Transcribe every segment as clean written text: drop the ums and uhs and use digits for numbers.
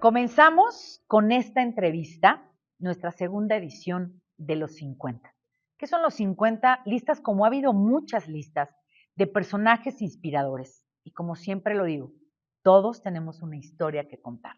Comenzamos con esta entrevista, nuestra segunda edición de los 50. ¿Qué son los 50? Listas, como ha habido muchas listas de personajes inspiradores. Y como siempre lo digo, todos tenemos una historia que contar.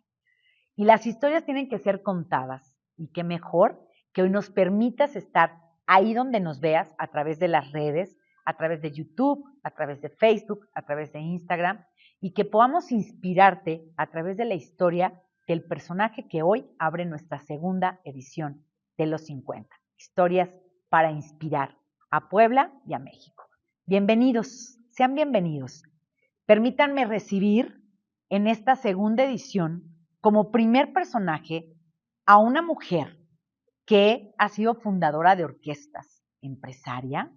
Y las historias tienen que ser contadas. Y qué mejor que hoy nos permitas estar ahí donde nos veas, a través de las redes, a través de YouTube, a través de Facebook, a través de Instagram, y que podamos inspirarte a través de la historia del personaje que hoy abre nuestra segunda edición de los 50. Historias para inspirar a Puebla y a México. Bienvenidos, sean bienvenidos. Permítanme recibir en esta segunda edición como primer personaje a una mujer que ha sido fundadora de orquestas, empresaria,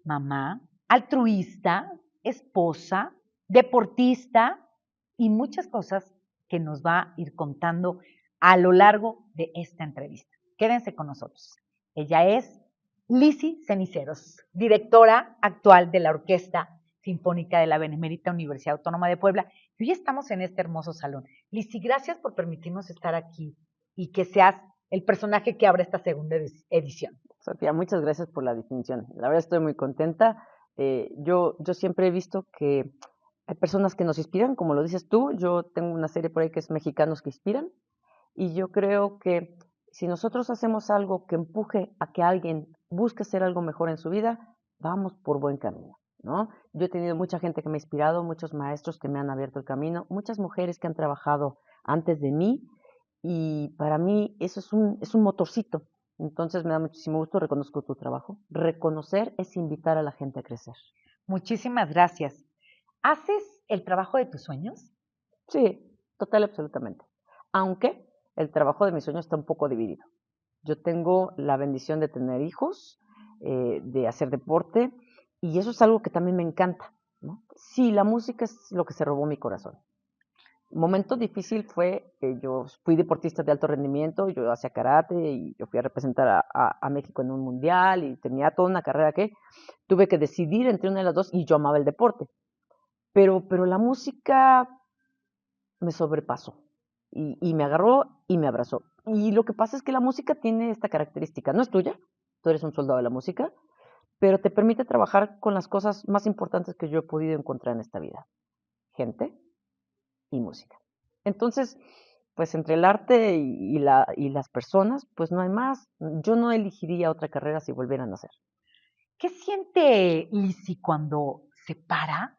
mamá, altruista, esposa, deportista y muchas cosas que nos va a ir contando a lo largo de esta entrevista. Quédense con nosotros. Ella es Lizzy Ceniceros, directora actual de la Orquesta Sinfónica de la Benemérita Universidad Autónoma de Puebla. Y hoy estamos en este hermoso salón. Lizzy, gracias por permitirnos estar aquí y que seas el personaje que abre esta segunda edición. Sofía, muchas gracias por la distinción. La verdad estoy muy contenta. Yo siempre he visto que hay personas que nos inspiran, como lo dices tú. Yo tengo una serie por ahí que es Mexicanos que Inspiran. Y yo creo que si nosotros hacemos algo que empuje a que alguien busque hacer algo mejor en su vida, vamos por buen camino, ¿no? Yo he tenido mucha gente que me ha inspirado, muchos maestros que me han abierto el camino, muchas mujeres que han trabajado antes de mí. Y para mí eso es un motorcito. Entonces me da muchísimo gusto, reconozco tu trabajo. Reconocer es invitar a la gente a crecer. Muchísimas gracias. ¿Haces el trabajo de tus sueños? Sí, total, absolutamente. Aunque el trabajo de mis sueños está un poco dividido. Yo tengo la bendición de tener hijos, de hacer deporte, y eso es algo que también me encanta, ¿no? Sí, la música es lo que se robó mi corazón. Momento difícil fue que yo fui deportista de alto rendimiento, yo hacía karate y yo fui a representar a México en un mundial y tenía toda una carrera que tuve que decidir entre una de las dos y yo amaba el deporte. Pero la música me sobrepasó y me agarró y me abrazó. Y lo que pasa es que la música tiene esta característica, no es tuya, tú eres un soldado de la música, pero te permite trabajar con las cosas más importantes que yo he podido encontrar en esta vida, gente y música. Entonces, pues entre el arte y las personas, pues no hay más. Yo no elegiría otra carrera si volvieran a nacer. ¿Qué siente Lizzy cuando se para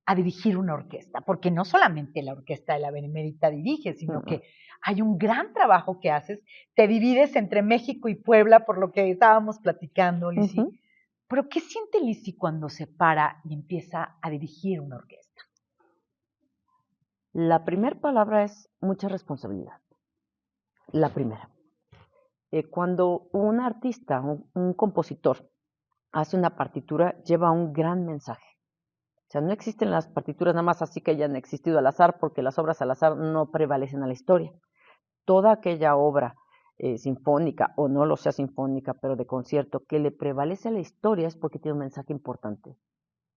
a dirigir una orquesta? Porque no solamente la Orquesta de la Benemérita dirige, sino que hay un gran trabajo que haces. Te divides entre México y Puebla, por lo que estábamos platicando, Lizzy. Pero ¿qué siente Lizzy cuando se para y empieza a dirigir una orquesta? La primera palabra es mucha responsabilidad. La primera. Cuando un artista, un compositor, hace una partitura, lleva un gran mensaje. O sea, no existen las partituras nada más así que hayan existido al azar, porque las obras al azar no prevalecen a la historia. Toda aquella obra sinfónica, o no lo sea sinfónica, pero de concierto, que le prevalece a la historia es porque tiene un mensaje importante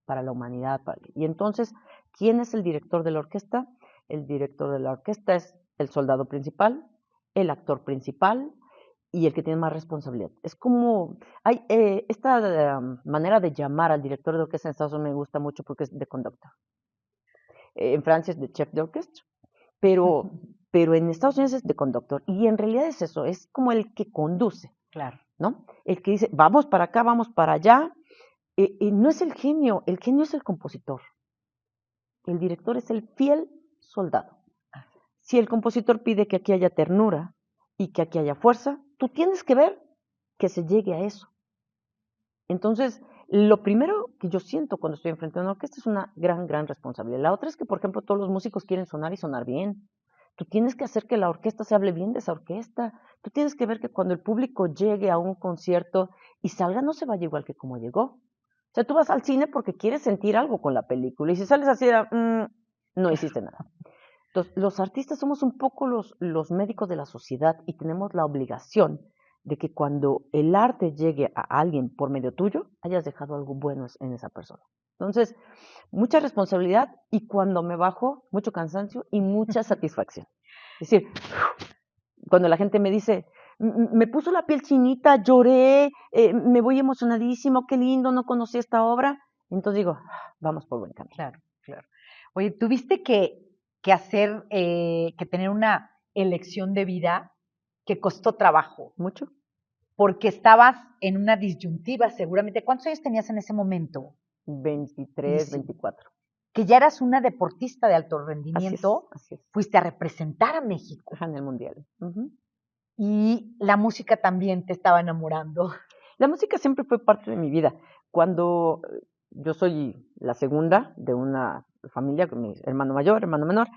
para la humanidad. Y entonces, ¿quién es el director de la orquesta? El director de la orquesta es el soldado principal, el actor principal y el que tiene más responsabilidad. Es como, hay esta manera de llamar al director de orquesta en Estados Unidos me gusta mucho porque es de conductor. En Francia es de chef de orquesta, pero en Estados Unidos es de conductor. Y en realidad es eso, es como el que conduce, Claro. ¿no? El que dice, vamos para acá, vamos para allá. No es el genio es el compositor. El director es el fiel soldado. Si el compositor pide que aquí haya ternura y que aquí haya fuerza, tú tienes que ver que se llegue a eso. Entonces, lo primero que yo siento cuando estoy enfrente de una orquesta es una gran, gran responsabilidad. La otra es que, por ejemplo, todos los músicos quieren sonar y sonar bien. Tú tienes que hacer que la orquesta se hable bien de esa orquesta. Tú tienes que ver que cuando el público llegue a un concierto y salga, no se vaya igual que como llegó. O sea, tú vas al cine porque quieres sentir algo con la película y si sales así, no hiciste nada. Entonces, los artistas somos un poco los médicos de la sociedad y tenemos la obligación de que cuando el arte llegue a alguien por medio tuyo, hayas dejado algo bueno en esa persona. Entonces, mucha responsabilidad y cuando me bajo, mucho cansancio y mucha satisfacción. Es decir, cuando la gente me dice, me puso la piel chinita, lloré, me voy emocionadísimo, qué lindo, no conocí esta obra. Entonces digo, vamos por buen camino. Claro, claro. Oye, tuviste que hacer, que tener una elección de vida que costó trabajo, Mucho. porque estabas en una disyuntiva seguramente. ¿Cuántos años tenías en ese momento? 23, 24. Que ya eras una deportista de alto Así es, rendimiento, así es. fuiste a representar a México Ajá, en el mundial. y la música también te estaba enamorando. La música siempre fue parte de mi vida. Cuando yo soy la segunda de una familia, con mi hermano mayor, hermano menor,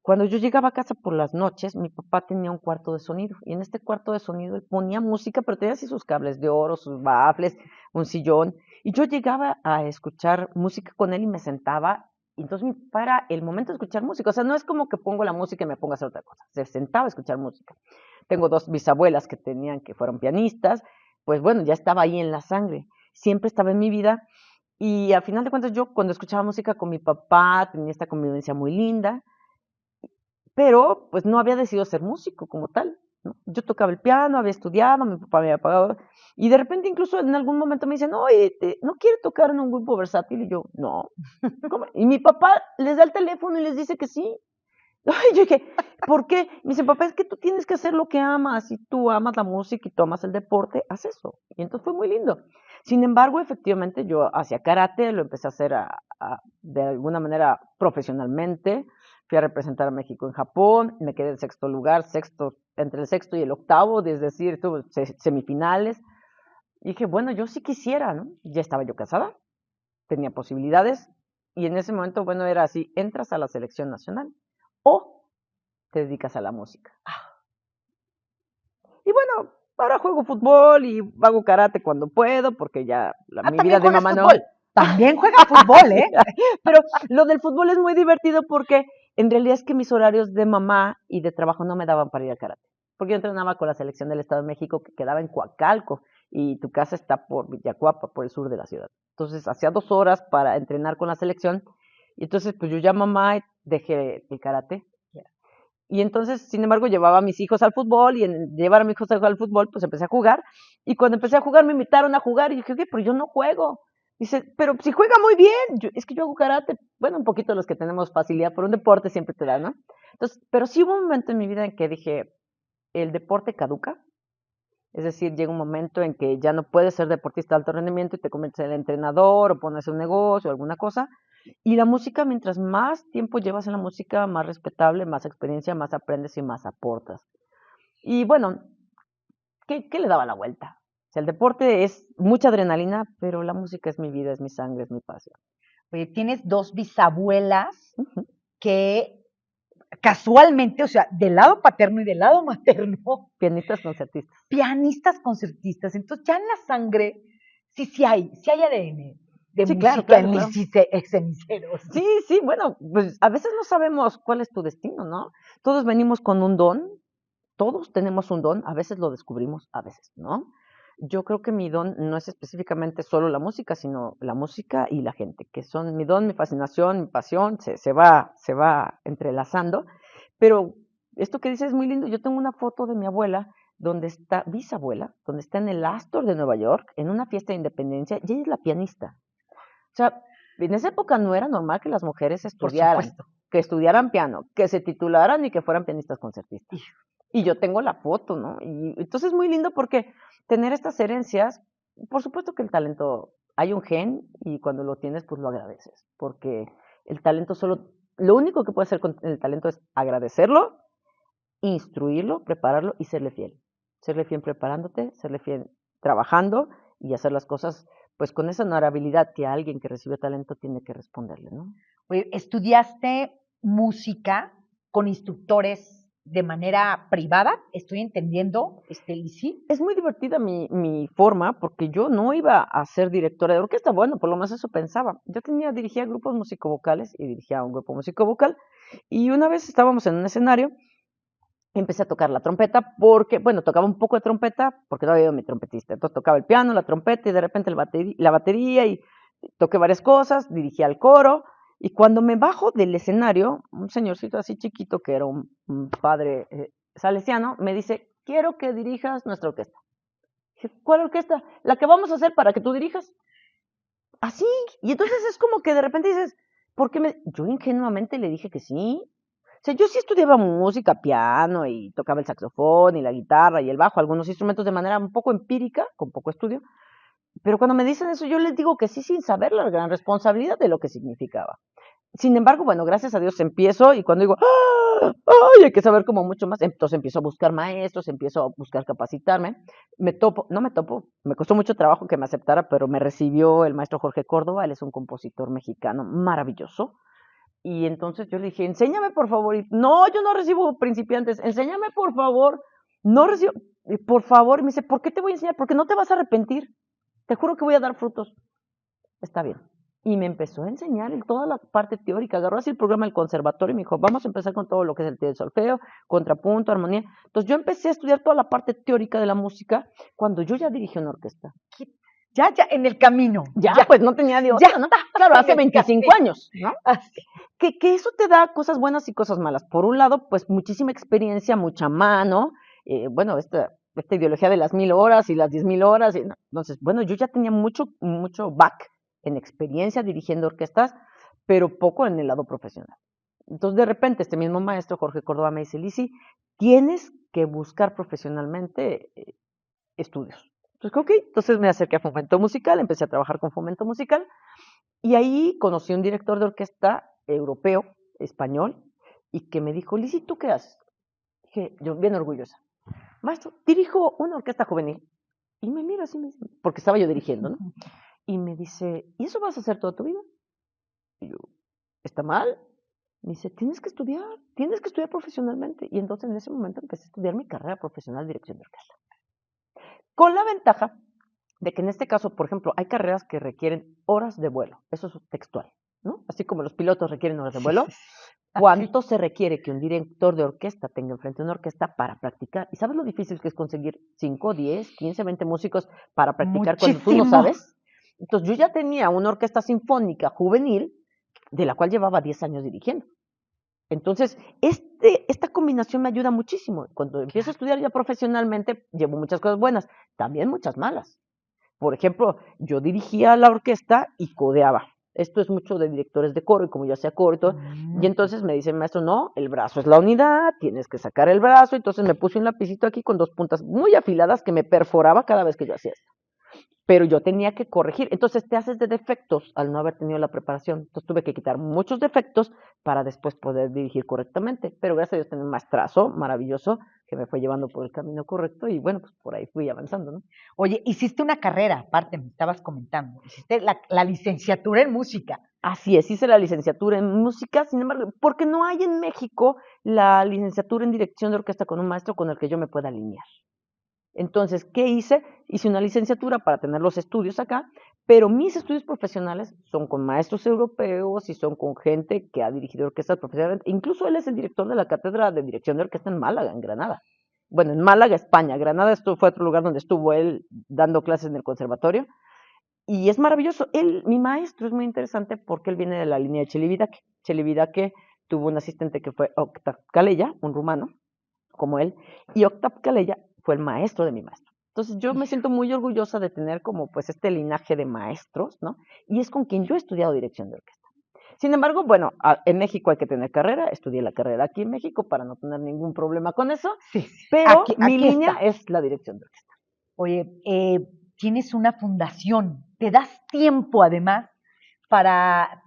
cuando yo llegaba a casa por las noches, mi papá tenía un cuarto de sonido y en este cuarto de sonido él ponía música, pero tenía así sus cables de oro, sus baffles, un sillón, y yo llegaba a escuchar música con él y me sentaba, y entonces mi papá era el momento de escuchar música, o sea, no es como que pongo la música y me pongo a hacer otra cosa, se sentaba a escuchar música. Tengo 2 bisabuelas que fueron pianistas, pues bueno, ya estaba ahí en la sangre, siempre estaba en mi vida y al final de cuentas yo cuando escuchaba música con mi papá tenía esta convivencia muy linda, pero pues no había decidido ser músico como tal, ¿no? Yo tocaba el piano, había estudiado, mi papá me había pagado y de repente incluso en algún momento me dicen, oye, ¿no quiere tocar en un grupo versátil? Y yo, no. ¿Cómo? Y mi papá les da el teléfono y les dice que sí. Y yo dije, ¿por qué? Me dice, papá, es que tú tienes que hacer lo que amas. Si tú amas la música y tú amas el deporte, haz eso. Y entonces fue muy lindo. Sin embargo, efectivamente, yo hacía karate, lo empecé a hacer de alguna manera profesionalmente. Fui a representar a México en Japón, me quedé en sexto lugar, entre el sexto y el octavo, es decir, tuve semifinales. Y dije, bueno, yo sí quisiera, ¿no? Ya estaba yo casada, tenía posibilidades. Y en ese momento, bueno, era así, entras a la selección nacional o te dedicas a la música. Y bueno, ahora juego fútbol y hago karate cuando puedo, porque ya mi vida También de juegas mamá no. fútbol. También juegas fútbol, ¿eh? Pero lo del fútbol es muy divertido porque en realidad es que mis horarios de mamá y de trabajo no me daban para ir al karate. Porque yo entrenaba con la selección del Estado de México que quedaba en Coacalco y tu casa está por Villacuapa, por el sur de la ciudad. Entonces hacía 2 horas para entrenar con la selección y entonces pues yo ya mamá dejé el karate. Y entonces, sin embargo, llevaba a mis hijos al fútbol y en llevar a mis hijos al fútbol, pues empecé a jugar. Y cuando empecé a jugar, me invitaron a jugar y dije, oye, pero yo no juego. Dice, pero si juega muy bien. Es que yo hago karate. Bueno, un poquito los que tenemos facilidad por un deporte siempre te da, ¿no? Entonces, pero sí hubo un momento en mi vida en que dije, el deporte caduca. Es decir, llega un momento en que ya no puedes ser deportista de alto rendimiento y te conviertes en el entrenador o pones un negocio o alguna cosa. Y la música, mientras más tiempo llevas en la música, más respetable, más experiencia, más aprendes y más aportas. Y bueno, ¿qué le daba la vuelta? O sea, el deporte es mucha adrenalina, pero la música es mi vida, es mi sangre, es mi pasión. Oye, tienes 2 bisabuelas Ujú. que casualmente, o sea, del lado paterno y del lado materno, Pianistas concertistas. pianistas concertistas. Entonces, ya en la sangre, sí hay ADN de Sí, claro, música claro, en claro. mis ceniceros. Sí, sí, bueno, pues a veces no sabemos cuál es tu destino, ¿no? Todos venimos con un don, todos tenemos un don, a veces lo descubrimos, a veces no. Yo creo que mi don no es específicamente solo la música, sino la música y la gente, que son mi don, mi fascinación, mi pasión, se va entrelazando. Pero esto que dices es muy lindo. Yo tengo una foto de mi abuela, bisabuela, donde está en el Astor de Nueva York, en una fiesta de independencia, y ella es la pianista. O sea, en esa época no era normal que las mujeres Por estudiaran, supuesto. que estudiaran piano, que se titularan y que fueran pianistas concertistas. Y yo tengo la foto, ¿no? Y entonces es muy lindo porque tener estas herencias, por supuesto que el talento, hay un gen y cuando lo tienes, pues lo agradeces, porque el talento lo único que puede hacer con el talento es agradecerlo, instruirlo, prepararlo y serle fiel. Serle fiel preparándote, serle fiel trabajando y hacer las cosas pues con esa honorabilidad que alguien que recibe talento tiene que responderle, ¿no? Oye, ¿estudiaste música con instructores de manera privada? ¿Estoy entendiendo, Lizzy? Es muy divertida mi forma porque yo no iba a ser directora de orquesta, bueno, por lo menos eso pensaba. Yo dirigía grupos musicovocales y dirigía un grupo musicovocal y una vez estábamos en un escenario y empecé a tocar la trompeta porque, bueno, tocaba un poco de trompeta porque no había ido mi trompetista. Entonces tocaba el piano, la trompeta y de repente la batería y toqué varias cosas, dirigía el coro Y cuando me bajo del escenario, un señorcito así chiquito, que era un padre salesiano, me dice, quiero que dirijas nuestra orquesta. Dije, ¿cuál orquesta? La que vamos a hacer para que tú dirijas. Así. Y entonces es como que de repente dices, ¿por qué me...? Yo ingenuamente le dije que sí. O sea, yo sí estudiaba música, piano, y tocaba el saxofón, y la guitarra, y el bajo, algunos instrumentos de manera un poco empírica, con poco estudio. Pero cuando me dicen eso, yo les digo que sí, sin saber la gran responsabilidad de lo que significaba. Sin embargo, bueno, gracias a Dios empiezo y cuando digo, ¡ah! ¡Ay! Hay que saber como mucho más. Entonces empiezo a buscar maestros, empiezo a buscar capacitarme. Me costó mucho trabajo que me aceptara, pero me recibió el maestro Jorge Córdoba, él es un compositor mexicano maravilloso. Y entonces yo le dije, enséñame por favor. Y, no, yo no recibo principiantes, enséñame por favor. No recibo, por favor. Y me dice, ¿por qué te voy a enseñar? Porque no te vas a arrepentir. Te juro que voy a dar frutos. Está bien. Y me empezó a enseñar en toda la parte teórica. Agarró así el programa del conservatorio y me dijo, vamos a empezar con todo lo que es el solfeo, contrapunto, armonía. Entonces yo empecé a estudiar toda la parte teórica de la música cuando yo ya dirigí una orquesta. Ya, en el camino. Ya, pues no tenía de otra, ¿no? Claro, hace 25 años, ¿no? Que eso te da cosas buenas y cosas malas. Por un lado, pues muchísima experiencia, mucha mano, bueno, esta ideología de las 1000 horas y las 10,000 horas. Entonces, bueno, yo ya tenía mucho back en experiencia dirigiendo orquestas, pero poco en el lado profesional. Entonces, de repente, este mismo maestro, Jorge Córdoba, me dice, Lisi, tienes que buscar profesionalmente estudios. Entonces, ok, entonces me acerqué a Fomento Musical, empecé a trabajar con Fomento Musical, y ahí conocí a un director de orquesta europeo, español, y que me dijo, Lisi, ¿tú qué haces? Dije, yo bien orgullosa, maestro, dirijo una orquesta juvenil. Y me mira así, porque estaba yo dirigiendo, ¿no? Y me dice, ¿y eso vas a hacer toda tu vida? Y yo, ¿está mal? Me dice, tienes que estudiar profesionalmente. Y entonces en ese momento empecé a estudiar mi carrera profesional de dirección de orquesta. Con la ventaja de que en este caso, por ejemplo, hay carreras que requieren horas de vuelo. Eso es textual, ¿no? Así como los pilotos requieren horas de vuelo. ¿Cuánto se requiere que un director de orquesta tenga enfrente una orquesta para practicar? ¿Y sabes lo difícil que es conseguir 5, 10, 15, 20 músicos para practicar Muchísimo. cuando tú no sabes? Entonces yo ya tenía una orquesta sinfónica juvenil de la cual llevaba 10 años dirigiendo. Entonces, esta combinación me ayuda muchísimo. Cuando empiezo a estudiar ya profesionalmente, llevo muchas cosas buenas, también muchas malas. Por ejemplo, yo dirigía la orquesta y codeaba. Esto es mucho de directores de coro y como yo hacía coro y todo. Y entonces me dice el maestro, no, el brazo es la unidad, tienes que sacar el brazo. Entonces me puse un lapicito aquí con 2 puntas muy afiladas que me perforaba cada vez que yo hacía esto. Pero yo tenía que corregir. Entonces te haces de defectos al no haber tenido la preparación. Entonces tuve que quitar muchos defectos para después poder dirigir correctamente. Pero gracias a Dios tenía un maestrazo maravilloso que me fue llevando por el camino correcto y bueno, pues por ahí fui avanzando, ¿no? Oye, hiciste una carrera, aparte me estabas comentando, hiciste la licenciatura en música. Así es, hice la licenciatura en música, sin embargo, porque no hay en México la licenciatura en dirección de orquesta con un maestro con el que yo me pueda alinear. Entonces, ¿qué hice? Hice una licenciatura para tener los estudios acá, pero mis estudios profesionales son con maestros europeos y son con gente que ha dirigido orquestas profesionalmente. Incluso él es el director de la cátedra de dirección de orquesta en Málaga, en Granada. Bueno, en Málaga, España. Granada fue otro lugar donde estuvo él dando clases en el conservatorio. Y es maravilloso. Mi maestro es muy interesante porque él viene de la línea de Chelividache. Chelividache tuvo un asistente que fue Octav Calella, un rumano, como él, y Octav Calella fue el maestro de mi maestro. Entonces yo me siento muy orgullosa de tener como pues este linaje de maestros, ¿no? Y es con quien yo he estudiado dirección de orquesta. Sin embargo, bueno, en México hay que tener carrera, estudié la carrera aquí en México para no tener ningún problema con eso, Sí, pero aquí mi línea está. es la dirección de orquesta. Oye, tienes una fundación, te das tiempo además para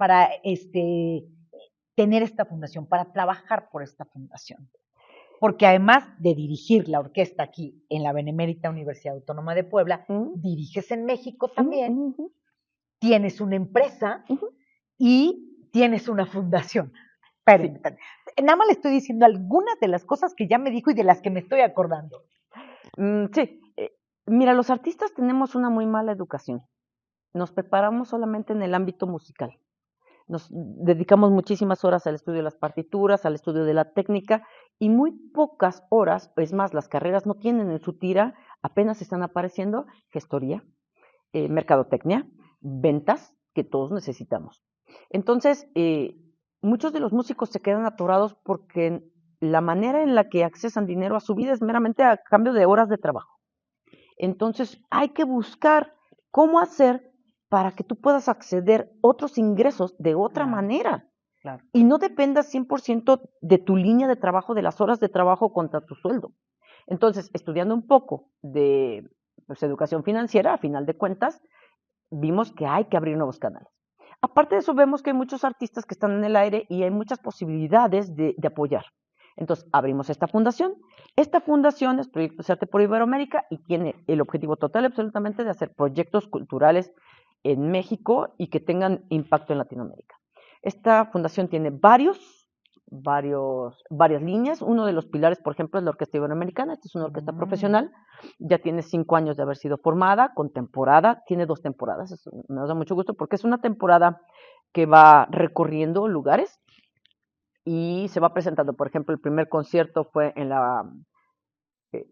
tener esta fundación, para trabajar por esta fundación. Porque además de dirigir la orquesta aquí en la Benemérita Universidad Autónoma de Puebla, diriges en México también, tienes una empresa y tienes una fundación. Pero sí. Nada más le estoy diciendo algunas de las cosas que ya me dijo y de las que me estoy acordando. Sí, mira, los artistas tenemos una muy mala educación. Nos preparamos solamente en el ámbito musical. Nos dedicamos muchísimas horas al estudio de las partituras, al estudio de la técnica y muy pocas horas, es más, las carreras no tienen en su tira, apenas están apareciendo gestoría, mercadotecnia, ventas, que todos necesitamos. Entonces, muchos de los músicos se quedan atorados porque la manera en la que accesan dinero a su vida es meramente a cambio de horas de trabajo. Entonces, hay que buscar cómo hacer para que tú puedas acceder a otros ingresos de otra Claro, manera claro. y no dependas 100% de tu línea de trabajo, de las horas de trabajo contra tu sueldo. Entonces, estudiando un poco de pues, educación financiera, a final de cuentas, vimos que hay que abrir nuevos canales. Aparte de eso, vemos que hay muchos artistas que están en el aire y hay muchas posibilidades de apoyar. Entonces, abrimos esta fundación. Esta fundación es Proyectos Arte por Iberoamérica y tiene el objetivo total y absolutamente de hacer proyectos culturales en México y que tengan impacto en Latinoamérica. Esta fundación tiene varias líneas. Uno de los pilares, por ejemplo, es la Orquesta Iberoamericana. Esta es una orquesta profesional. Ya tiene 5 años de haber sido formada, con temporada. Tiene 2 temporadas. Eso me da mucho gusto porque es una temporada que va recorriendo lugares y se va presentando. Por ejemplo, el primer concierto fue en la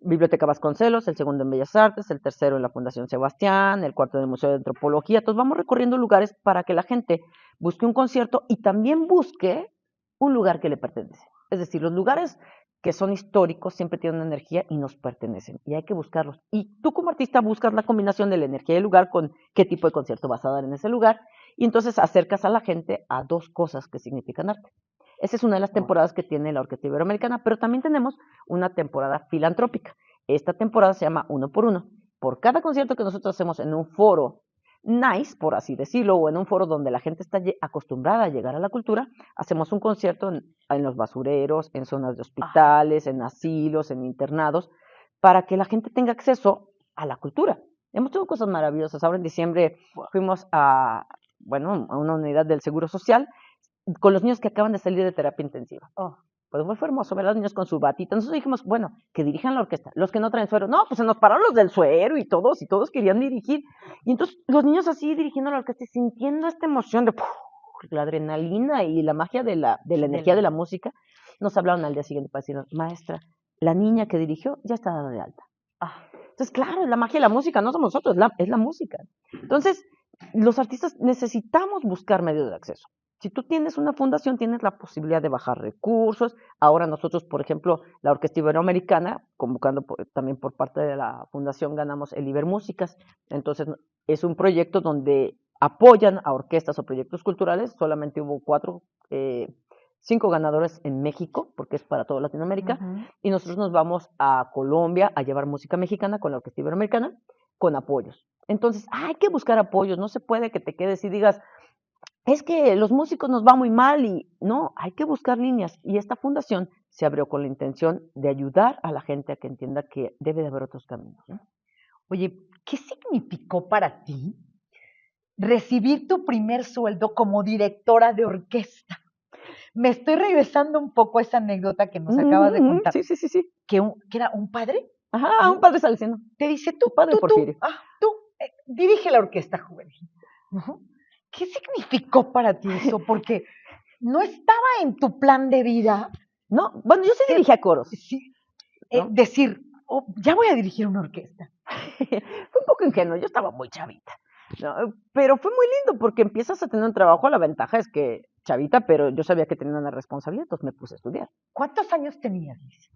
Biblioteca Vasconcelos, el segundo en Bellas Artes, el tercero en la Fundación Sebastián, el cuarto en el Museo de Antropología. Entonces vamos recorriendo lugares para que la gente busque un concierto y también busque un lugar que le pertenece. Es decir, los lugares que son históricos siempre tienen una energía y nos pertenecen y hay que buscarlos. Y tú como artista buscas la combinación de la energía del lugar con qué tipo de concierto vas a dar en ese lugar y entonces acercas a la gente a dos cosas que significan arte. Esa es una de las temporadas que tiene la Orquesta Iberoamericana, pero también tenemos una temporada filantrópica. Esta temporada se llama Uno por Uno. Por cada concierto que nosotros hacemos en un foro nice, por así decirlo, o en un foro donde la gente está acostumbrada a llegar a la cultura, hacemos un concierto en los basureros, en zonas de hospitales, en asilos, en internados, para que la gente tenga acceso a la cultura. Hemos tenido cosas maravillosas. Ahora en diciembre fuimos a una unidad del Seguro Social con los niños que acaban de salir de terapia intensiva. Pues fue hermoso ver a los niños con su batita. Nosotros dijimos, bueno, que dirijan la orquesta. Los que no traen suero, no, pues se nos pararon los del suero y todos querían dirigir. Y entonces los niños así dirigiendo la orquesta y sintiendo esta emoción de la adrenalina y la magia de la energía de la música, nos hablaron al día siguiente para decirnos, maestra, la niña que dirigió ya está dada de alta. Entonces, claro, es la magia de la música, no somos nosotros, es la música. Entonces, los artistas necesitamos buscar medios de acceso. Si tú tienes una fundación, tienes la posibilidad de bajar recursos. Ahora nosotros, por ejemplo, la Orquesta Iberoamericana, convocando también por parte de la fundación, ganamos el Ibermúsicas. Entonces, es un proyecto donde apoyan a orquestas o proyectos culturales. Solamente hubo 5 ganadores en México, porque es para toda Latinoamérica. Y nosotros nos vamos a Colombia a llevar música mexicana con la Orquesta Iberoamericana, con apoyos. Entonces, hay que buscar apoyos. No se puede que te quedes y digas, es que los músicos nos va muy mal y no, hay que buscar líneas. Y esta fundación se abrió con la intención de ayudar a la gente a que entienda que debe de haber otros caminos, ¿no? Oye, ¿qué significó para ti recibir tu primer sueldo como directora de orquesta? Me estoy regresando un poco a esa anécdota que nos acabas de contar. Sí. Que era un padre. Ajá, un padre salesiano. Te dice, Un padre Porfirio. dirige la orquesta juvenil. ¿Qué significó para ti eso? Porque no estaba en tu plan de vida. No, bueno, yo sí dirigía coros. Sí, ¿no? Decir, ya voy a dirigir una orquesta. Fue un poco ingenuo, yo estaba muy chavita. ¿No? Pero fue muy lindo porque empiezas a tener un trabajo. La ventaja es que chavita, pero yo sabía que tenía una responsabilidad, entonces me puse a estudiar. ¿Cuántos años tenías, Liz?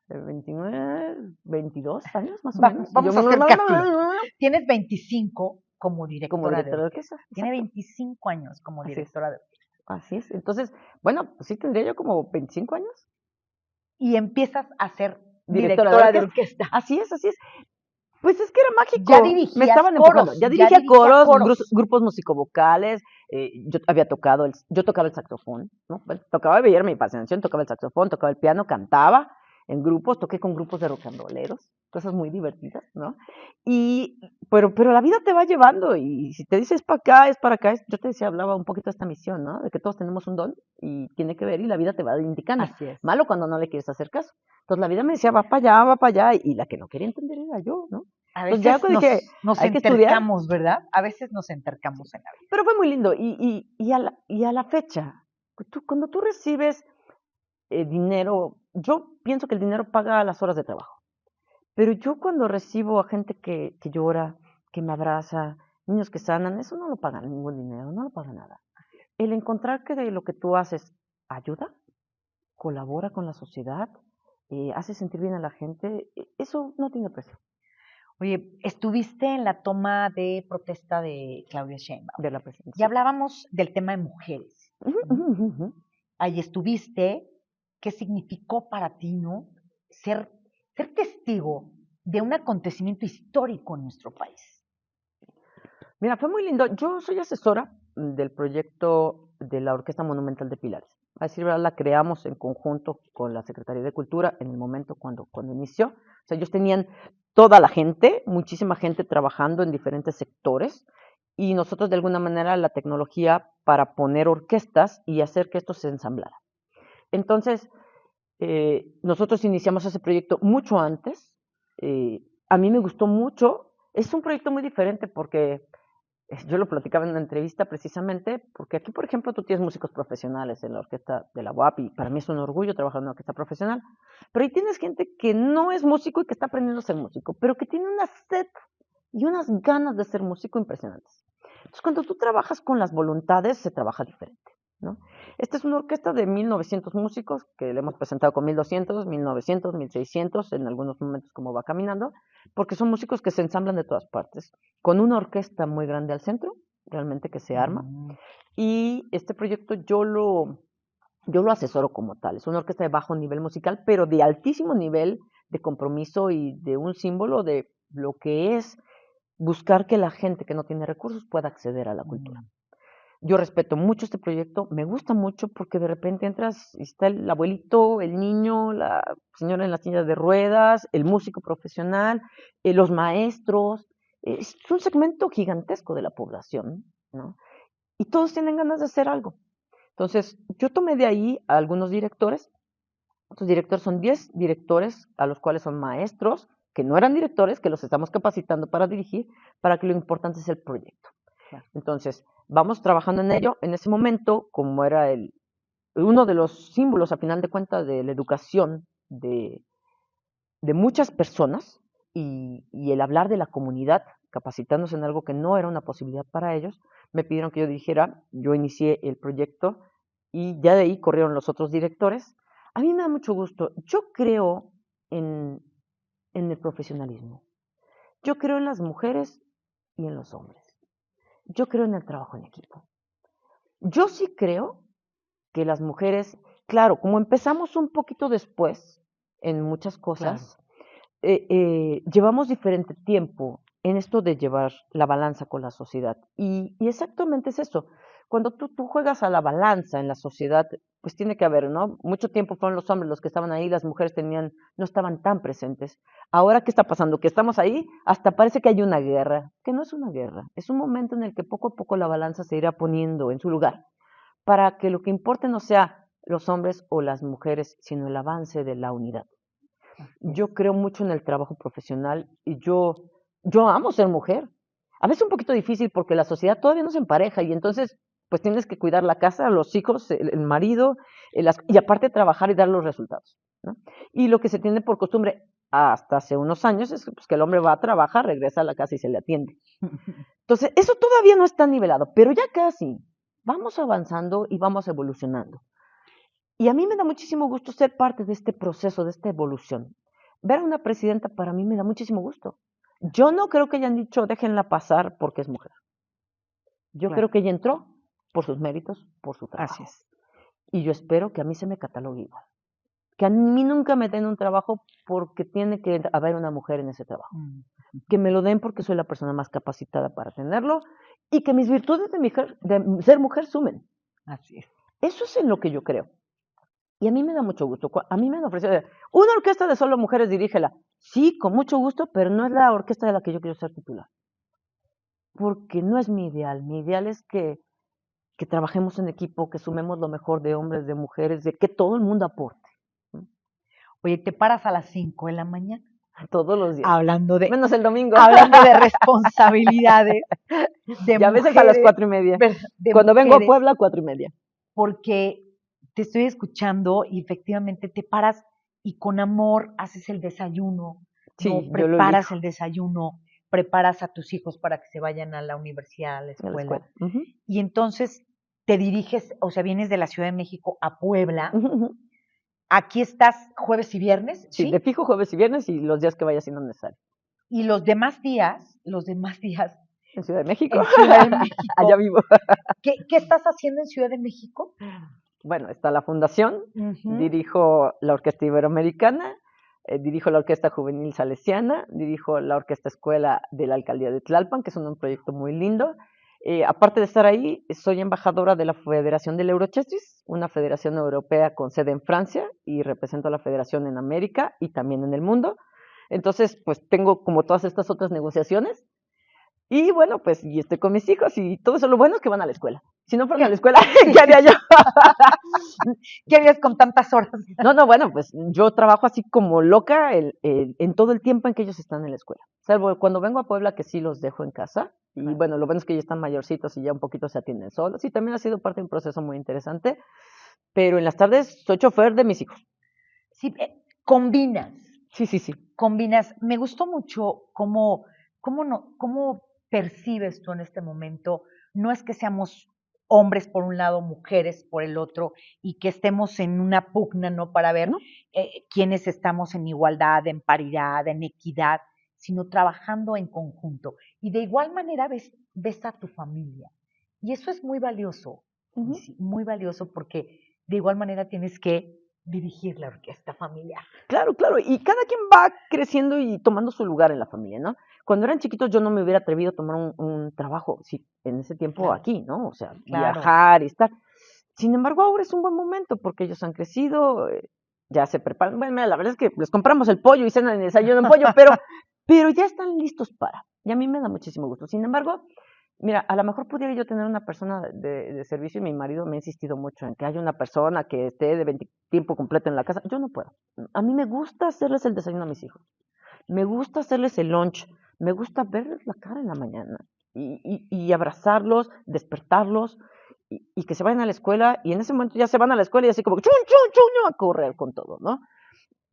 29, 22 años más o menos. Vamos a hacer cálculo. Tienes 25 como directora de orquesta. Tiene 25 años como directora de orquesta. Así es. Entonces, bueno, pues sí tendría yo como 25 años. Y empiezas a ser directora de orquesta. Así es. Pues es que era mágico. Ya dirigías me estaban coros, empujando. Ya dirigía coros, grupos musicovocales. Yo tocaba el saxofón, ¿no? Bueno, tocaba y era mi fascinación, tocaba el saxofón, tocaba el piano, cantaba en grupos, toqué con grupos de rock and rolleros, cosas muy divertidas, ¿no? Pero la vida te va llevando y si te dices para acá, es para acá. Yo te decía, hablaba un poquito de esta misión, ¿no? De que todos tenemos un don y tiene que ver y la vida te va indicando. Así es. Malo cuando no le quieres hacer caso. Entonces la vida me decía, va para allá, y la que no quería entender era yo, ¿no? A veces ya nos entercamos, ¿verdad? A veces nos entercamos en la vida. Pero fue muy lindo y a la fecha, cuando tú recibes dinero, yo pienso que el dinero paga las horas de trabajo. Pero yo cuando recibo a gente que llora, que me abraza, niños que sanan, eso no lo pagan ningún dinero, no lo paga nada. el encontrar que de lo que tú haces ayuda, colabora con la sociedad, hace sentir bien a la gente, eso no tiene precio. Oye, estuviste en la toma de protesta de Claudia Sheinbaum De la y presentación. hablábamos del tema de mujeres, Ujú, ¿no? ujú, ujú. Ahí estuviste, ¿qué significó para ti, no? Ser, ser testigo de un acontecimiento histórico en nuestro país. Mira, fue muy lindo. Yo soy asesora del proyecto de la Orquesta Monumental de Pilares. A decir verdad, la creamos en conjunto con la Secretaría de Cultura en el momento cuando inició. O sea, ellos tenían toda la gente, muchísima gente trabajando en diferentes sectores y nosotros de alguna manera la tecnología para poner orquestas y hacer que esto se ensamblara. Entonces, nosotros iniciamos ese proyecto mucho antes. A mí me gustó mucho. Es un proyecto muy diferente porque yo lo platicaba en una entrevista precisamente, porque aquí, por ejemplo, tú tienes músicos profesionales en la orquesta de la UAP y para mí es un orgullo trabajar en una orquesta profesional, pero ahí tienes gente que no es músico y que está aprendiendo a ser músico, pero que tiene una sed y unas ganas de ser músico impresionantes. Entonces, cuando tú trabajas con las voluntades, se trabaja diferente, ¿no? Esta es una orquesta de 1900 músicos que le hemos presentado con 1200, 1900, 1600, en algunos momentos como va caminando, porque son músicos que se ensamblan de todas partes, con una orquesta muy grande al centro, realmente que se arma, Mm. y este proyecto yo lo asesoro como tal. Es una orquesta de bajo nivel musical, pero de altísimo nivel de compromiso y de un símbolo de lo que es buscar que la gente que no tiene recursos pueda acceder a la cultura. Mm. Yo respeto mucho este proyecto, me gusta mucho porque de repente entras y está el abuelito, el niño, la señora en la silla de ruedas, el músico profesional, los maestros. Es un segmento gigantesco de la población, ¿no? Y todos tienen ganas de hacer algo. Entonces, yo tomé de ahí a algunos directores. Estos directores son 10 directores, a los cuales son maestros, que no eran directores, que los estamos capacitando para dirigir, para que lo importante es el proyecto. Claro. Entonces, vamos trabajando en ello. En ese momento, como era uno de los símbolos, a final de cuentas, de la educación de muchas personas y el hablar de la comunidad, capacitándose en algo que no era una posibilidad para ellos, me pidieron que yo dirigiera, yo inicié el proyecto y ya de ahí corrieron los otros directores. A mí me da mucho gusto. Yo creo en, en el profesionalismo. Yo creo en las mujeres y en los hombres. Yo creo en el trabajo en equipo. Yo sí creo que las mujeres, claro, como empezamos un poquito después en muchas Claro. cosas, llevamos diferente tiempo en esto de llevar la balanza con la sociedad. Y exactamente es eso. Cuando tú juegas a la balanza en la sociedad, pues tiene que haber, ¿no? Mucho tiempo fueron los hombres los que estaban ahí, las mujeres no estaban tan presentes. Ahora, ¿qué está pasando? Que estamos ahí, hasta parece que hay una guerra, que no es una guerra, es un momento en el que poco a poco la balanza se irá poniendo en su lugar, para que lo que importe no sea los hombres o las mujeres, sino el avance de la unidad. Yo creo mucho en el trabajo profesional y yo amo ser mujer. A veces es un poquito difícil porque la sociedad todavía no se empareja y entonces pues tienes que cuidar la casa, los hijos, el marido, y aparte trabajar y dar los resultados, ¿no? Y lo que se tiene por costumbre hasta hace unos años es pues, que el hombre va a trabajar, regresa a la casa y se le atiende. Entonces, eso todavía no está nivelado, pero ya casi. Vamos avanzando y vamos evolucionando. Y a mí me da muchísimo gusto ser parte de este proceso, de esta evolución. Ver a una presidenta para mí me da muchísimo gusto. Yo no creo que hayan dicho déjenla pasar porque es mujer. Yo Claro. creo que ella entró por sus méritos, por su Así trabajo. es. Y yo espero que a mí se me catalogue igual. Que a mí nunca me den un trabajo porque tiene que haber una mujer en ese trabajo. Mm. Que me lo den porque soy la persona más capacitada para tenerlo y que mis virtudes de ser mujer sumen. Así es. Eso es en lo que yo creo. Y a mí me da mucho gusto. A mí me han ofrecido una orquesta de solo mujeres, dirígela. Sí, con mucho gusto, pero no es la orquesta de la que yo quiero ser titular. Porque no es mi ideal. Mi ideal es que trabajemos en equipo, que sumemos lo mejor de hombres, de mujeres, de que todo el mundo aporte. ¿No? Oye, te paras a las 5 de la mañana Todos los días. hablando de, Menos el domingo. hablando de responsabilidades de Y a veces a las mujeres, 4:30. de Cuando vengo a mujeres, Puebla, 4:30. porque te estoy escuchando y efectivamente te paras y con amor haces el desayuno, no Sí, yo lo preparas elijo el desayuno, preparas a tus hijos para que se vayan a la universidad, a la en la escuela. escuela. Uh -huh. Y entonces te diriges, o sea, vienes de la Ciudad de México a Puebla. Ujú, ujú. Aquí estás jueves y viernes, Sí, de ¿sí? fijo jueves y viernes y los días que vaya siendo necesario. Y los demás días En Ciudad de México, en Ciudad de allá México. vivo. ¿Qué estás haciendo en Ciudad de México? Bueno, está la fundación, Ujú. dirijo la Orquesta Iberoamericana, dirijo la Orquesta Juvenil Salesiana, dirijo la Orquesta Escuela de la Alcaldía de Tlalpan, que es un proyecto muy lindo. Aparte de estar ahí, soy embajadora de la Federación del Eurochessis, una federación europea con sede en Francia, y represento a la federación en América y también en el mundo. Entonces, pues tengo como todas estas otras negociaciones. Y bueno, pues y estoy con mis hijos y todo eso. Lo bueno es que van a la escuela. Si no fueran a la escuela, Sí, ¿qué sí, haría yo? sí. ¿Qué harías con tantas horas? No, bueno, pues yo trabajo así como loca en todo el tiempo en que ellos están en la escuela. Salvo cuando vengo a Puebla, que sí los dejo en casa. Y Claro. bueno, lo bueno es que ya están mayorcitos y ya un poquito se atienden solos. Y también ha sido parte de un proceso muy interesante. Pero en las tardes soy chofer de mis hijos. Sí, combinas, Sí, sí, sí. combinas. Me gustó mucho cómo percibes tú en este momento. No es que seamos hombres por un lado, mujeres por el otro, y que estemos en una pugna, ¿no? Para ver ¿No? quiénes estamos en igualdad, en paridad, en equidad, sino trabajando en conjunto. Y de igual manera ves a tu familia. Y eso es muy valioso, Ujú. Missy, muy valioso porque de igual manera tienes que dirigir la orquesta familiar. Claro, claro, y cada quien va creciendo y tomando su lugar en la familia, ¿no? Cuando eran chiquitos yo no me hubiera atrevido a tomar un trabajo, sí, en ese tiempo Claro, aquí, ¿no? O sea, claro. viajar y estar. Sin embargo, ahora es un buen momento porque ellos han crecido, ya se preparan. Bueno, mira, la verdad es que les compramos el pollo y cenan y desayunan pollo, pero ya están listos para. Y a mí me da muchísimo gusto. Sin embargo, mira, a lo mejor pudiera yo tener una persona de servicio y mi marido me ha insistido mucho en que haya una persona que esté de 20 tiempo completo en la casa. Yo no puedo. A mí me gusta hacerles el desayuno a mis hijos. Me gusta hacerles el lunch. Me gusta verles la cara en la mañana y abrazarlos, despertarlos y que se vayan a la escuela. Y en ese momento ya se van a la escuela y así como chun, chun, chun, a correr con todo, ¿no?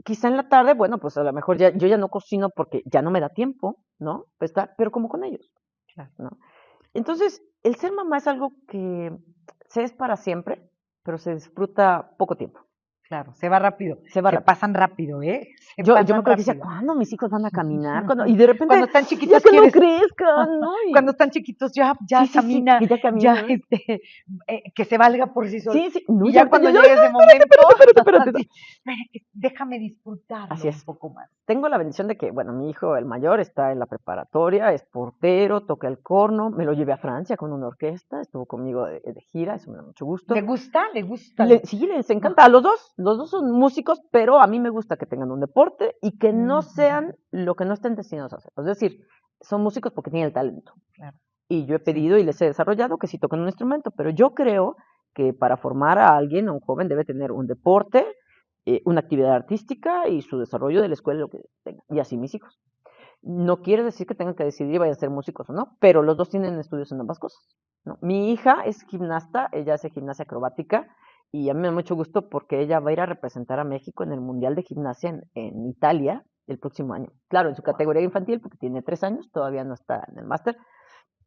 Quizá en la tarde, bueno, pues a lo mejor ya, yo ya no cocino porque ya no me da tiempo, ¿no? Pues estar, pero como con ellos, Claro. ¿no? Entonces, el ser mamá es algo que se es para siempre, pero se disfruta poco tiempo. Claro, se va rápido, Se va se rápido. pasan rápido, ¿eh? Se Yo me pasan acuerdo que decía, rápido. ¿cuándo mis hijos van a caminar? ¿Cuándo? Y de Cuando repente, están ya chiquitos que no quieres, crezcan, ¿no? cuando están chiquitos ya, Sí, ya sí, sí, camina, que ya ya caminan. que se valga por sí solo. Sí, sí, no, Y y ya ahorita cuando yo, llegue ese momento, espérate, espérate, espérate. así, déjame Así disfrutarlo un es. poco más. Tengo la bendición de que, bueno, mi hijo, el mayor, está en la preparatoria, es portero, toca el corno, me lo llevé a Francia con una orquesta, estuvo conmigo de gira, eso me da mucho gusto. ¿Le gusta? ¿Le gusta? ¿Le... Sí, les encanta, a los dos son músicos, pero a mí me gusta que tengan un deporte y que no sean lo que no estén destinados a hacer. Es decir, son músicos porque tienen el talento. Claro, Y yo he sí, pedido y les he desarrollado que sí toquen un instrumento, pero yo creo que para formar a alguien, a un joven, debe tener un deporte, una actividad artística y su desarrollo de la escuela, lo que tenga. Y así mis hijos. No quiere decir que tengan que decidir si vayan a ser músicos o no, pero los dos tienen estudios en ambas cosas, ¿no? Mi hija es gimnasta, ella hace gimnasia acrobática y a mí me da mucho gusto porque ella va a ir a representar a México en el Mundial de Gimnasia en Italia el próximo año. Claro, en su wow. categoría infantil porque tiene 3 años, todavía no está en el máster,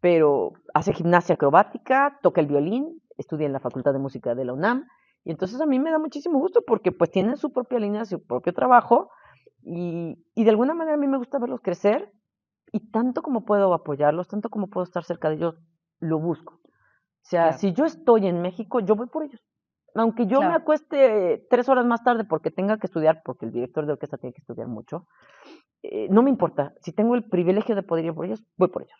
pero hace gimnasia acrobática, toca el violín, estudia en la Facultad de Música de la UNAM, y entonces a mí me da muchísimo gusto porque pues tienen su propia línea, su propio trabajo, y de alguna manera a mí me gusta verlos crecer, y tanto como puedo apoyarlos, tanto como puedo estar cerca de ellos, lo busco. O sea, Claro, si yo estoy en México, yo voy por ellos. Aunque yo me claro. acueste 3 horas más tarde porque tenga que estudiar, porque el director de orquesta tiene que estudiar mucho, no me importa. Si tengo el privilegio de poder ir por ellos, voy por ellos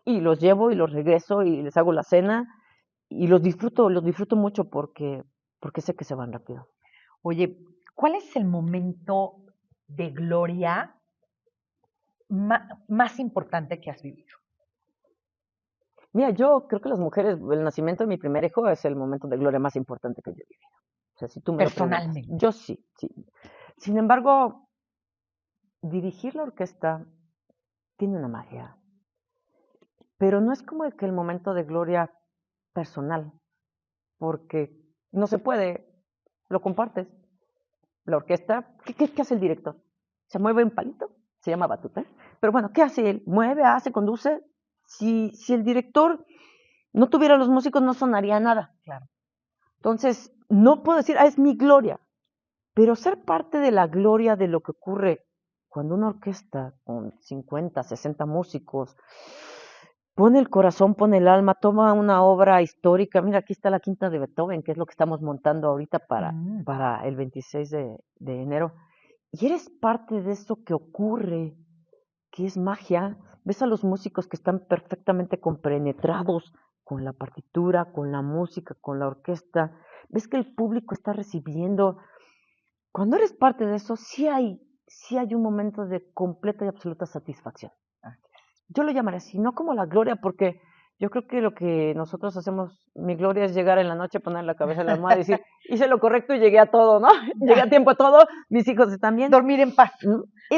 y los llevo y los regreso y les hago la cena y los disfruto mucho porque sé que se van rápido. Oye, ¿cuál es el momento de gloria más importante que has vivido? Mira, yo creo que las mujeres, el nacimiento de mi primer hijo es el momento de gloria más importante que yo he vivido. O sea, si tú me lo preguntas, Personalmente. yo sí, sí. Sin embargo, dirigir la orquesta tiene una magia, pero no es como que el momento de gloria personal, porque no se puede, lo compartes. La orquesta, ¿qué hace el director? Se mueve un palito, se llama batuta. Pero bueno, ¿qué hace él? Mueve, hace, conduce. Si el director No tuviera los músicos, no sonaría nada. Claro. Entonces, no puedo decir, es mi gloria, pero ser parte de la gloria de lo que ocurre cuando una orquesta con 50, 60 músicos pone el corazón, pone el alma, toma una obra histórica. Mira, aquí está la Quinta de Beethoven, que es lo que estamos montando ahorita para el 26 de enero. Y eres parte de eso que ocurre, que es magia. Ves a los músicos que están perfectamente compenetrados con la partitura, con la música, con la orquesta. Ves que el público está recibiendo. Cuando eres parte de eso, sí hay un momento de completa y absoluta satisfacción. Yo lo llamaré así, no como la gloria, porque yo creo que lo que nosotros hacemos, mi gloria es llegar en la noche, poner la cabeza en la almohada y decir, hice lo correcto y llegué a todo, ¿no? Llegué a tiempo a todo, mis hijos están bien. Dormir en paz.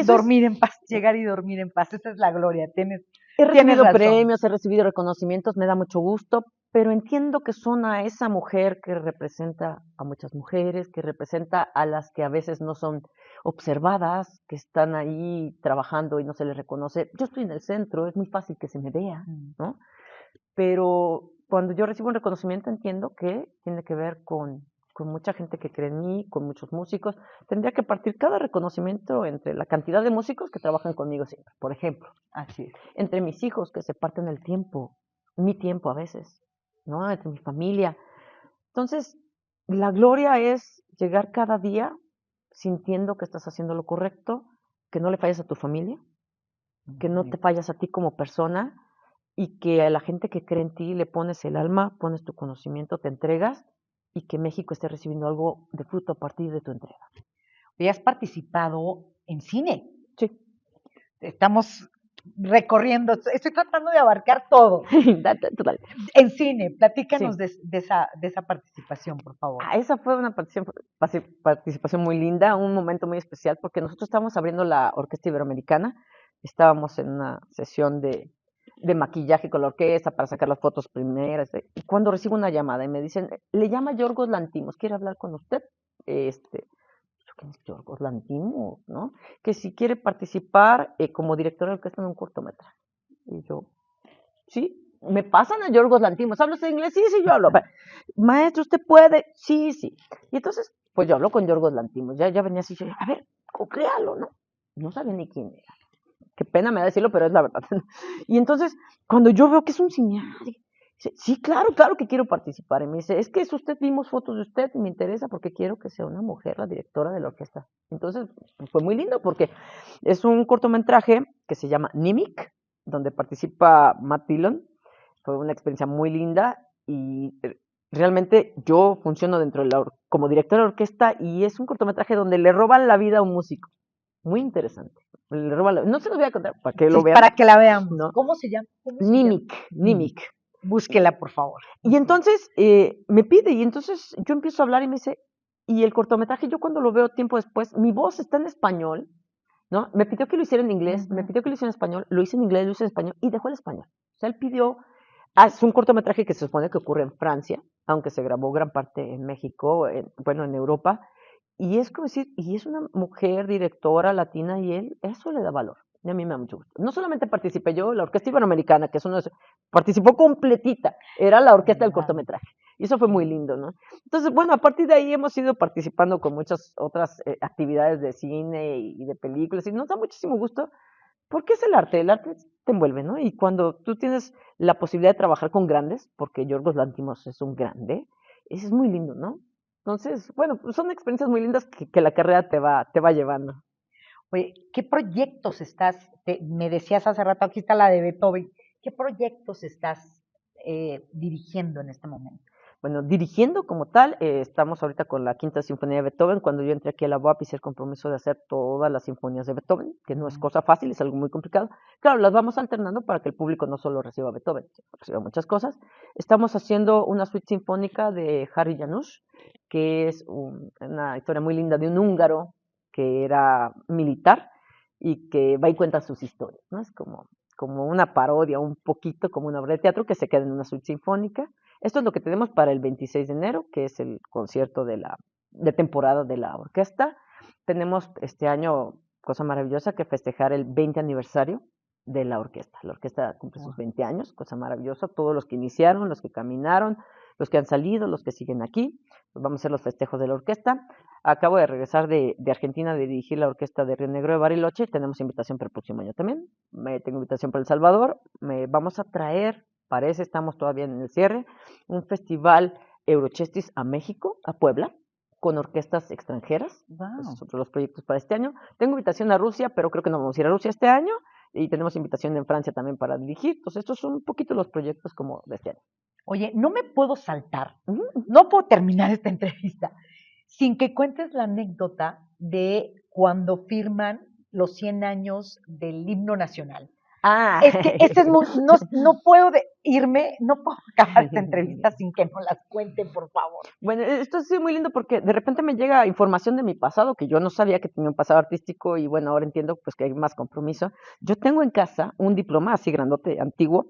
Dormir en paz, llegar y dormir en paz. Esa es la gloria. He recibido premios, he recibido reconocimientos, me da mucho gusto, pero entiendo que son a esa mujer que representa a muchas mujeres, que representa a las que a veces no son observadas, que están ahí trabajando y no se les reconoce. Yo estoy en el centro, es muy fácil que se me vea, ¿no? Pero cuando yo recibo un reconocimiento entiendo que tiene que ver con mucha gente que cree en mí, con muchos músicos. Tendría que partir cada reconocimiento entre la cantidad de músicos que trabajan conmigo siempre, por ejemplo. Así es. Entre mis hijos que se parten el tiempo, mi tiempo a veces, ¿no? Entre mi familia. Entonces, la gloria es llegar cada día sintiendo que estás haciendo lo correcto, que no le fallas a tu familia, que no te fallas a ti como persona y que a la gente que cree en ti le pones el alma, pones tu conocimiento, te entregas y que México esté recibiendo algo de fruto a partir de tu entrega. ¿Y has participado en cine? Sí. Estamos recorriendo, estoy tratando de abarcar todo. Total. En cine, platícanos Sí. de esa participación, por favor. Esa fue una participación muy linda, un momento muy especial, porque nosotros estábamos abriendo la Orquesta Iberoamericana, estábamos en una sesión de maquillaje con la orquesta para sacar las fotos primeras, y cuando recibo una llamada y me dicen, le llama Yorgos Lantimos, ¿quiere hablar con usted? ¿Quién es Yorgos Lantimos? ¿No? Que si quiere participar como director de orquesta en un cortometraje. Y yo, sí, me pasan a Yorgos Lantimos, ¿hablas inglés? Sí, yo hablo. Maestro, ¿usted puede? Sí. Y entonces, pues yo hablo con Yorgos Lantimos, ya venía así, yo, a ver, créalo, ¿no? No sabía ni quién era. Qué pena me da decirlo, pero es la verdad. Y entonces, cuando yo veo que es un cineasta, dice, sí, claro que quiero participar. Y me dice, es que vimos fotos de usted y me interesa porque quiero que sea una mujer la directora de la orquesta. Entonces, fue muy lindo porque es un cortometraje que se llama Nimic, donde participa Matt Dillon. Fue una experiencia muy linda y realmente yo funciono como directora de orquesta y es un cortometraje donde le roban la vida a un músico. Muy interesante. No se lo voy a contar para que lo vean. Para que la veamos. ¿No? ¿Cómo se llama? Nimic. Búsquela, por favor. Y entonces me pide, y entonces yo empiezo a hablar y me dice, y el cortometraje, yo cuando lo veo tiempo después, mi voz está en español, ¿no? Me pidió que lo hiciera en inglés, me pidió que lo hiciera en español, lo hice en inglés, lo hice en español, y dejó el español. O sea, él pidió, es un cortometraje que se supone que ocurre en Francia, aunque se grabó gran parte en México, en Europa, y es como decir, y es una mujer directora latina y él, eso le da valor. Y a mí me da mucho gusto. No solamente participé yo, la Orquesta Iberoamericana, que es uno de esos, participó completita, era la orquesta del cortometraje. Y eso fue muy lindo, ¿no? Entonces, bueno, a partir de ahí hemos ido participando con muchas otras actividades de cine y de películas, y nos da muchísimo gusto, porque es el arte te envuelve, ¿no? Y cuando tú tienes la posibilidad de trabajar con grandes, porque Yorgos Lantimos es un grande, eso es muy lindo, ¿no? Entonces, bueno, pues son experiencias muy lindas que la carrera te va llevando. Oye, ¿qué proyectos me decías hace rato, aquí está la de Beethoven, ¿qué proyectos estás dirigiendo en este momento? Bueno, dirigiendo como tal, estamos ahorita con la Quinta Sinfonía de Beethoven. Cuando yo entré aquí a la UAP hice el compromiso de hacer todas las sinfonías de Beethoven, que no es cosa fácil, es algo muy complicado. Claro, las vamos alternando para que el público no solo reciba Beethoven, sino reciba muchas cosas. Estamos haciendo una suite sinfónica de Harry Janusz, que es una historia muy linda de un húngaro que era militar y que va y cuenta sus historias, ¿no? Es como una parodia, un poquito como una obra de teatro que se queda en una suite sinfónica. Esto es lo que tenemos para el 26 de enero, que es el concierto de temporada de la orquesta. Tenemos este año, cosa maravillosa, que festejar el 20 aniversario de la orquesta. La orquesta cumple Wow. sus 20 años, cosa maravillosa. Todos los que iniciaron, los que caminaron, los que han salido, los que siguen aquí, pues vamos a hacer los festejos de la orquesta. Acabo de regresar de Argentina de dirigir la orquesta de Río Negro de Bariloche. Tenemos invitación para el próximo año también. Tengo invitación para El Salvador. Vamos a traer, parece, estamos todavía en el cierre, un festival Eurochestis a México, a Puebla, con orquestas extranjeras. Wow. Esos son los proyectos para este año. Tengo invitación a Rusia, pero creo que no vamos a ir a Rusia este año. Y tenemos invitación en Francia también para dirigir. Entonces, estos son un poquito los proyectos como de este año. Oye, no me puedo saltar, Ujú. no puedo terminar esta entrevista sin que cuentes la anécdota de cuando firman los 100 años del himno nacional. Ah. Es que ese es muy, no puedo irme, no puedo acabar esta entrevista sin que nos las cuenten, por favor. Bueno, esto ha sido muy lindo porque de repente me llega información de mi pasado que yo no sabía que tenía un pasado artístico y bueno, ahora entiendo pues que hay más compromiso. Yo tengo en casa un diploma así grandote, antiguo,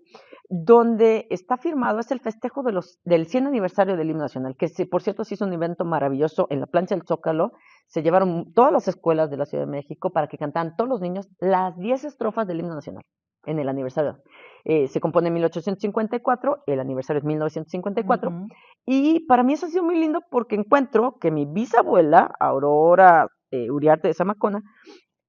donde está firmado, es el festejo del 100 aniversario del himno nacional, que por cierto se hizo un evento maravilloso en la plancha del Zócalo. Se llevaron todas las escuelas de la Ciudad de México para que cantaran todos los niños las 10 estrofas del himno nacional en el aniversario. Se compone en 1854, el aniversario es 1954, Ujú. y para mí eso ha sido muy lindo porque encuentro que mi bisabuela, Aurora Uriarte de Zamacona,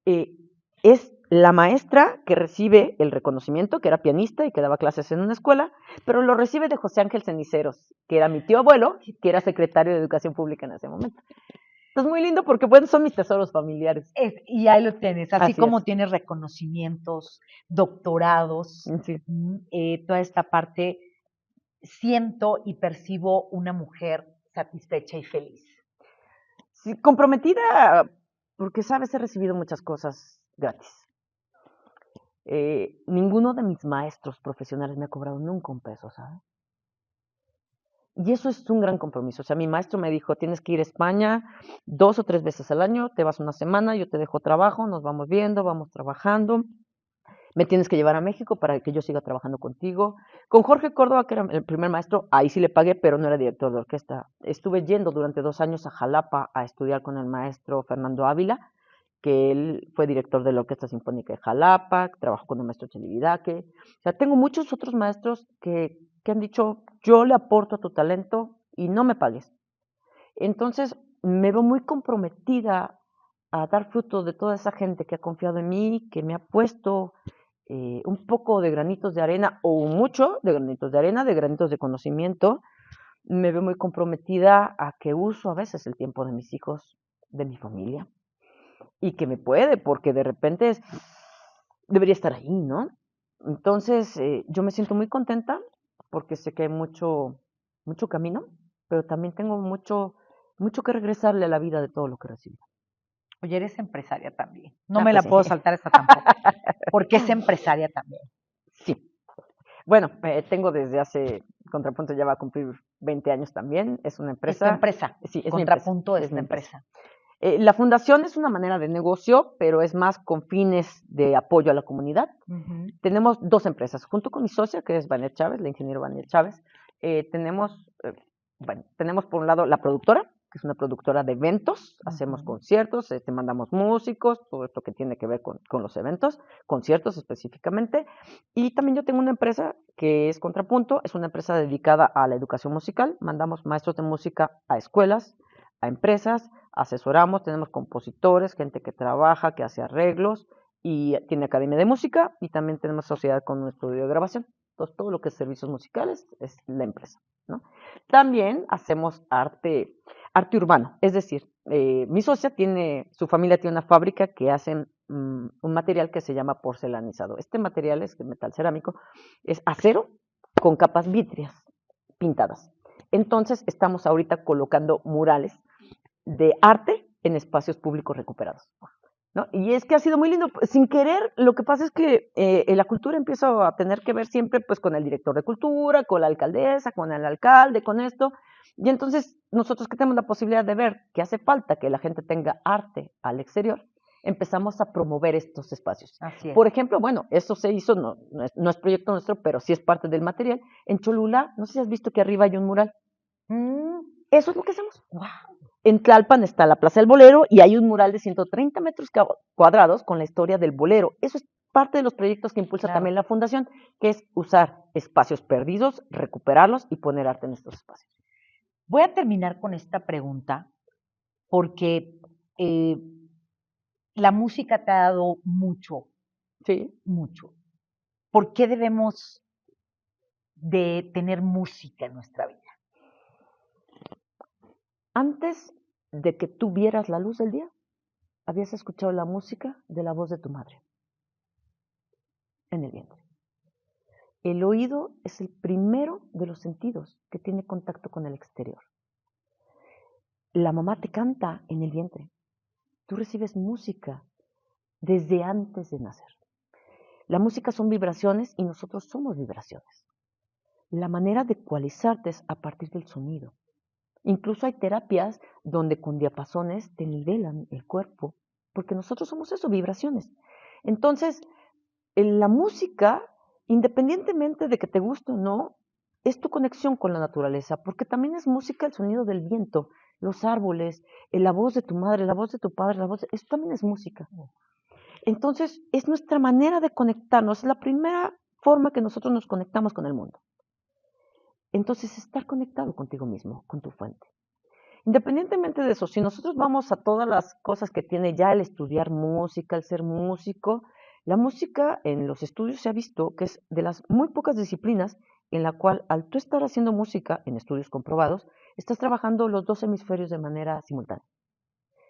es la maestra que recibe el reconocimiento, que era pianista y que daba clases en una escuela, pero lo recibe de José Ángel Ceniceros, que era mi tío abuelo, que era secretario de Educación Pública en ese momento. Entonces, muy lindo porque, bueno, son mis tesoros familiares. Y ahí lo tienes, así Así como es. tienes reconocimientos, doctorados, Sí. toda esta parte, siento y percibo una mujer satisfecha y feliz. Sí, comprometida, porque, sabes, he recibido muchas cosas gratis. Ninguno de mis maestros profesionales me ha cobrado nunca un peso, ¿sabes? Y eso es un gran compromiso. O sea, mi maestro me dijo, tienes que ir a España 2 o 3 veces al año, te vas una semana, yo te dejo trabajo, nos vamos viendo, vamos trabajando. Me tienes que llevar a México para que yo siga trabajando contigo. Con Jorge Córdoba, que era el primer maestro, ahí sí le pagué, pero no era director de orquesta. Estuve yendo durante 2 años a Jalapa a estudiar con el maestro Fernando Ávila, que él fue director de la Orquesta Sinfónica de Jalapa, trabajó con el maestro Chelividaque. O sea, tengo muchos otros maestros que han dicho, yo le aporto a tu talento y no me pagues. Entonces, me veo muy comprometida a dar fruto de toda esa gente que ha confiado en mí, que me ha puesto un poco de granitos de arena o mucho de granitos de arena, de granitos de conocimiento. Me veo muy comprometida a que uso a veces el tiempo de mis hijos, de mi familia, y que me puede, porque de repente debería estar ahí, ¿no? Entonces, yo me siento muy contenta porque sé que hay mucho camino, pero también tengo mucho que regresarle a la vida de todo lo que recibí. Oye, eres empresaria también. No me Pues la puedo sí. saltar esta tampoco, porque es empresaria también. Sí. Bueno, tengo desde hace, Contrapunto ya va a cumplir 20 años también, es una Es tu empresa. empresa. Sí, es mi empresa, Contrapunto es es mi tu empresa. empresa. La fundación es una manera de negocio, pero es más con fines de apoyo a la comunidad. Ujú. Tenemos 2 empresas, junto con mi socia, que es Vania Chávez, la ingeniera Vania Chávez. Tenemos por un lado la productora, que es una productora de eventos, hacemos Ujú. conciertos, mandamos músicos, todo esto que tiene que ver con los eventos, conciertos específicamente. Y también yo tengo una empresa que es Contrapunto, es una empresa dedicada a la educación musical, mandamos maestros de música a escuelas, a empresas, asesoramos, tenemos compositores, gente que trabaja, que hace arreglos, y tiene academia de música, y también tenemos sociedad con un estudio de grabación. Entonces, todo lo que es servicios musicales es la empresa, ¿no? También hacemos arte urbano, es decir, mi socia su familia tiene una fábrica que hacen un material que se llama porcelanizado. Este material es de metal cerámico, es acero con capas vítreas pintadas. Entonces, estamos ahorita colocando murales de arte en espacios públicos recuperados, ¿no? Y es que ha sido muy lindo. Sin querer, lo que pasa es que la cultura empieza a tener que ver siempre pues con el director de cultura, con la alcaldesa, con el alcalde, con esto. Y entonces nosotros que tenemos la posibilidad de ver que hace falta que la gente tenga arte al exterior, empezamos a promover estos espacios. Así es. Por ejemplo, bueno, eso se hizo, no es proyecto nuestro, pero sí es parte del material. En Cholula, no sé si has visto que arriba hay un mural. Eso es lo que hacemos. Wow. En Tlalpan está la Plaza del Bolero y hay un mural de 130 metros cuadrados con la historia del bolero. Eso es parte de los proyectos que impulsa Claro. también la fundación, que es usar espacios perdidos, recuperarlos y poner arte en estos espacios. Voy a terminar con esta pregunta porque eh, la música te ha dado mucho, Sí. mucho. ¿Por qué debemos de tener música en nuestra vida? Antes de que tú vieras la luz del día, habías escuchado la música de la voz de tu madre en el vientre. El oído es el primero de los sentidos que tiene contacto con el exterior. La mamá te canta en el vientre. Tú recibes música desde antes de nacer. La música son vibraciones y nosotros somos vibraciones. La manera de ecualizarte es a partir del sonido. Incluso hay terapias donde con diapasones te nivelan el cuerpo, porque nosotros somos eso, vibraciones. Entonces, en la música, independientemente de que te guste o no, es tu conexión con la naturaleza, porque también es música el sonido del viento, los árboles, la voz de tu madre, la voz de tu padre, eso también es música. Entonces, es nuestra manera de conectarnos, es la primera forma que nosotros nos conectamos con el mundo. Entonces, estar conectado contigo mismo, con tu fuente. Independientemente de eso, si nosotros vamos a todas las cosas que tiene ya el estudiar música, el ser músico, la música en los estudios se ha visto que es de las muy pocas disciplinas en la cual al tú estar haciendo música, en estudios comprobados, estás trabajando los dos hemisferios de manera simultánea,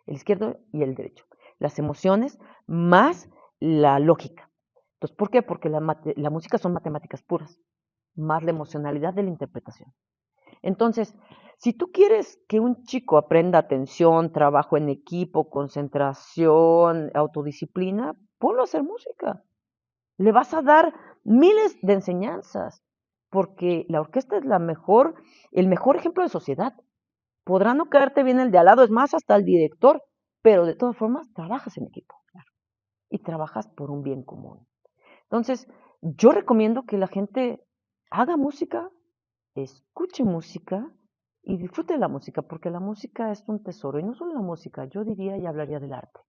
el izquierdo y el derecho. Las emociones más la lógica. Entonces, ¿por qué? Porque la música son matemáticas puras, más la emocionalidad de la interpretación. Entonces, si tú quieres que un chico aprenda atención, trabajo en equipo, concentración, autodisciplina, ponlo a hacer música. Le vas a dar miles de enseñanzas, porque la orquesta es el mejor ejemplo de sociedad. Podrá no caerte bien el de al lado, es más, hasta el director, pero de todas formas trabajas en equipo y trabajas por un bien común. Entonces, yo recomiendo que la gente haga música, escuche música y disfrute de la música, porque la música es un tesoro. Y no solo la música, yo diría y hablaría del arte.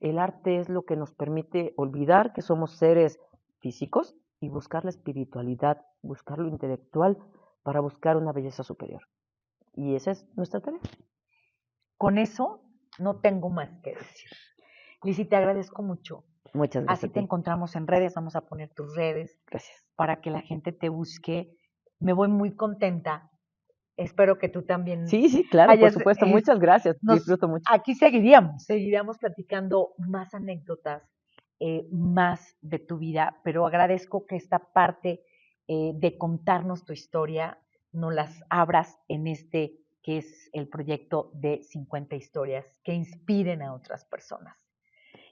El arte es lo que nos permite olvidar que somos seres físicos y buscar la espiritualidad, buscar lo intelectual para buscar una belleza superior. Y esa es nuestra tarea. Con eso no tengo más que decir. Lizzy, te agradezco mucho. Muchas gracias Así a te ti. encontramos en redes, vamos a poner tus redes Gracias. para que la gente te busque. Me voy muy contenta. Espero que tú también Sí, claro, por hayas, supuesto. Muchas gracias. nos, Disfruto mucho. aquí seguiríamos platicando más anécdotas, más de tu vida, pero agradezco que esta parte de contarnos tu historia nos las abras en este que es el proyecto de 50 historias que inspiren a otras personas.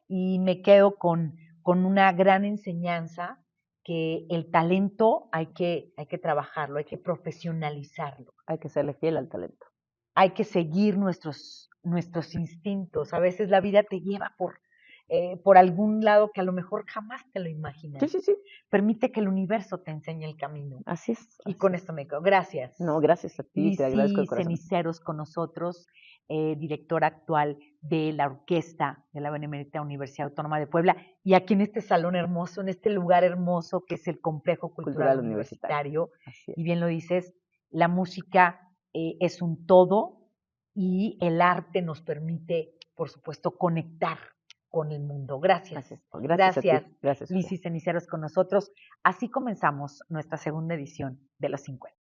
Y me quedo con una gran enseñanza que el talento hay que trabajarlo, hay que profesionalizarlo. Hay que serle fiel al talento. Hay que seguir nuestros instintos. A veces la vida te lleva por algún lado que a lo mejor jamás te lo imaginas. Sí. Permite que el universo te enseñe el camino. Así es. Y con esto me quedo. Gracias. No, gracias a ti, te agradezco de Lizzy corazón. Ceniceros con nosotros, directora actual de la orquesta de la Benemérita Universidad Autónoma de Puebla, y aquí en este salón hermoso, en este lugar hermoso que es el Complejo Cultural Universitario. Así es. Y bien lo dices, la música es un todo y el arte nos permite, por supuesto, conectar con el mundo. Gracias. Así es. Gracias a ti. Gracias. Lizzy Ceniceros con nosotros. Así comenzamos nuestra segunda edición de Los 50.